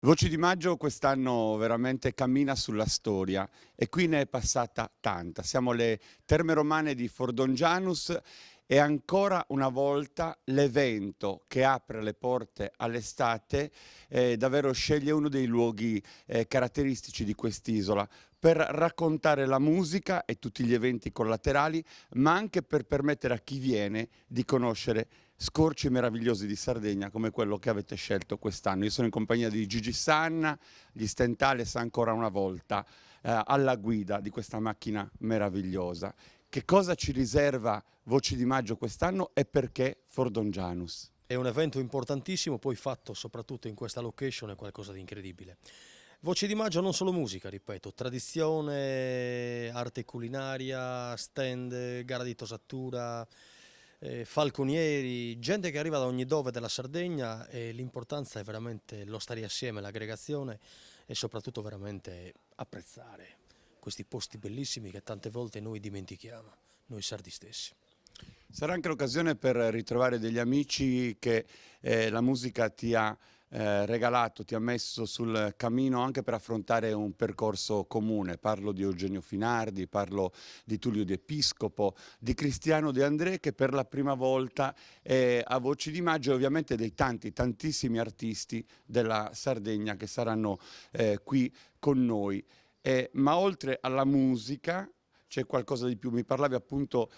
Voci di Maggio quest'anno veramente cammina sulla storia e qui ne è passata tanta. Siamo alle Terme Romane di Fordongianus e ancora una volta l'evento che apre le porte all'estate davvero sceglie uno dei luoghi caratteristici di quest'isola per raccontare la musica e tutti gli eventi collaterali, ma anche per permettere a chi viene di conoscere scorci meravigliosi di Sardegna come quello che avete scelto quest'anno. Io sono in compagnia di Gigi Sanna, gli Stentales ancora una volta alla guida di questa macchina meravigliosa. Che cosa ci riserva Voci di Maggio quest'anno e perché Fordongianus? È un evento importantissimo, poi fatto soprattutto in questa location è qualcosa di incredibile. Voci di Maggio non solo musica, ripeto, tradizione, arte culinaria, stand, gara di tosatura, falconieri, gente che arriva da ogni dove della Sardegna e l'importanza è veramente lo stare assieme, l'aggregazione e soprattutto veramente apprezzare questi posti bellissimi che tante volte noi dimentichiamo, noi sardi stessi. Sarà anche l'occasione per ritrovare degli amici che la musica ti ha regalato, ti ha messo sul cammino anche per affrontare un percorso comune. Parlo di Eugenio Finardi, parlo di Tullio De Piscopo, di Cristiano De André che per la prima volta a Voci di Maggio e ovviamente dei tantissimi artisti della Sardegna che saranno qui con noi. Ma oltre alla musica c'è qualcosa di più. Mi parlavi appunto,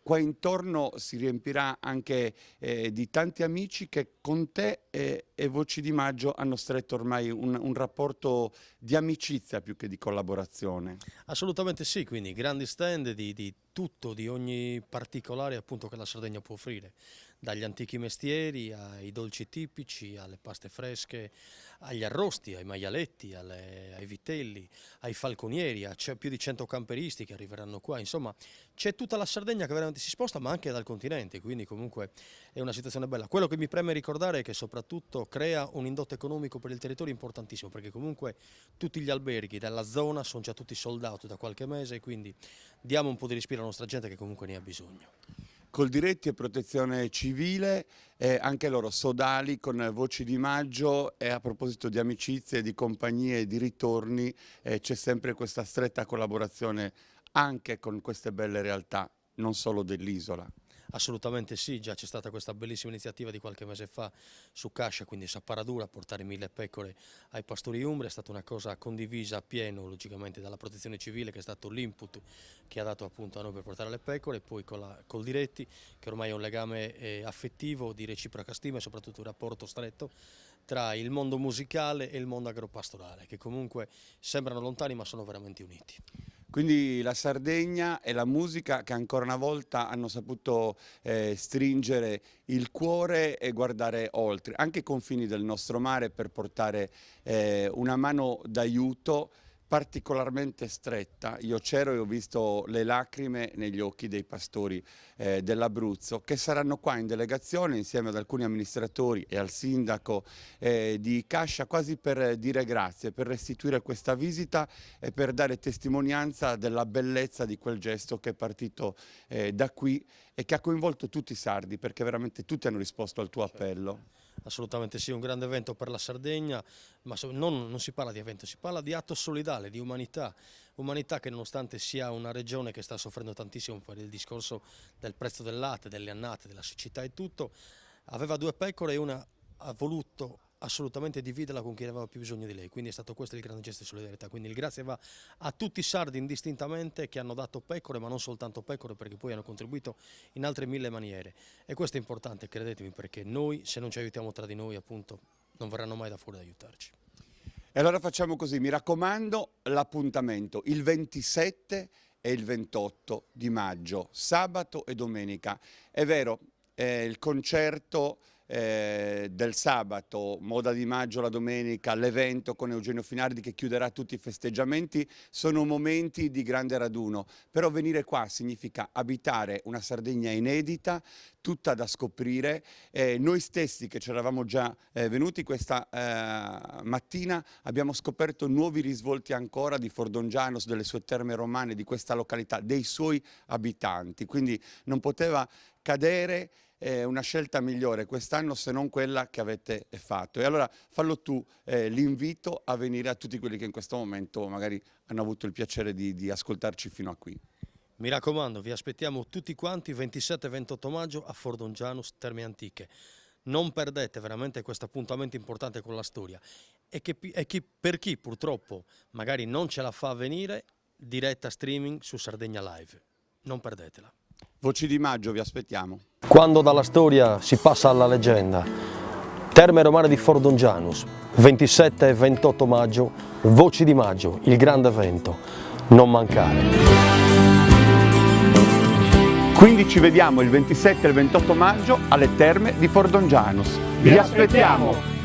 qua intorno si riempirà anche di tanti amici che con te e Voci di Maggio hanno stretto ormai un rapporto di amicizia più che di collaborazione. Assolutamente sì, quindi grandi stand di tutto, di ogni particolare appunto che la Sardegna può offrire, dagli antichi mestieri ai dolci tipici, alle paste fresche, agli arrosti, ai maialetti, ai vitelli, ai falconieri, c'è più di 100 camperisti che arriveranno qua, insomma c'è tutta la Sardegna che veramente si sposta, ma anche dal continente, quindi comunque è una situazione bella. Quello che mi preme ricordare è che soprattutto crea un indotto economico per il territorio importantissimo, perché comunque tutti gli alberghi della zona sono già tutti sold out da qualche mese e quindi diamo un po' di respiro alla nostra gente che comunque ne ha bisogno. Coldiretti e Protezione Civile, anche loro sodali con Voci di Maggio e a proposito di amicizie, di compagnie e di ritorni, c'è sempre questa stretta collaborazione anche con queste belle realtà, non solo dell'isola. Assolutamente sì, già c'è stata questa bellissima iniziativa di qualche mese fa su Cascia, quindi Sapparadura, a portare 1000 pecore ai pastori umbri, è stata una cosa condivisa a pieno logicamente dalla protezione civile che è stato l'input che ha dato appunto a noi per portare le pecore, e poi col Diretti che ormai è un legame affettivo di reciproca stima e soprattutto un rapporto stretto tra il mondo musicale e il mondo agropastorale, che comunque sembrano lontani ma sono veramente uniti. Quindi la Sardegna e la musica che ancora una volta hanno saputo stringere il cuore e guardare oltre, anche i confini del nostro mare per portare una mano d'aiuto particolarmente stretta. Io c'ero e ho visto le lacrime negli occhi dei pastori dell'Abruzzo che saranno qua in delegazione insieme ad alcuni amministratori e al sindaco di Cascia quasi per dire grazie, per restituire questa visita e per dare testimonianza della bellezza di quel gesto che è partito da qui e che ha coinvolto tutti i sardi, perché veramente tutti hanno risposto al tuo appello. Assolutamente sì, un grande evento per la Sardegna, ma non si parla di evento, si parla di atto solidale, di umanità, umanità che nonostante sia una regione che sta soffrendo tantissimo per il discorso del prezzo del latte, delle annate, della siccità e tutto, aveva due pecore e una ha voluto assolutamente dividerla con chi aveva più bisogno di lei, quindi è stato questo il grande gesto di solidarietà, quindi il grazie va a tutti i sardi indistintamente che hanno dato pecore, ma non soltanto pecore, perché poi hanno contribuito in altre 1000 maniere. E questo è importante, credetemi, perché noi, se non ci aiutiamo tra di noi, appunto, non verranno mai da fuori ad aiutarci. E allora facciamo così, mi raccomando, l'appuntamento il 27 e il 28 di maggio, sabato e domenica. È vero, il concerto del sabato, Moda di Maggio la domenica, l'evento con Eugenio Finardi che chiuderà tutti i festeggiamenti, sono momenti di grande raduno, però venire qua significa abitare una Sardegna inedita, tutta da scoprire. Noi stessi che ci eravamo già venuti questa mattina abbiamo scoperto nuovi risvolti ancora di Fordongianos, delle sue terme romane, di questa località, dei suoi abitanti, quindi non poteva cadere una scelta migliore quest'anno se non quella che avete fatto. E allora fallo tu l'invito a venire a tutti quelli che in questo momento magari hanno avuto il piacere di ascoltarci fino a qui. Mi raccomando, vi aspettiamo tutti quanti 27 e 28 maggio a Fordongianus Terme Antiche. Non perdete veramente questo appuntamento importante con la storia. Per chi purtroppo magari non ce la fa venire, diretta streaming su Sardegna Live. Non perdetela. Voci di maggio, vi aspettiamo. Quando dalla storia si passa alla leggenda. Terme Romane di Fordongianus, 27 e 28 maggio, Voci di maggio, il grande evento. Non mancare. Quindi ci vediamo il 27 e il 28 maggio alle Terme di Fordongianus. Vi aspettiamo!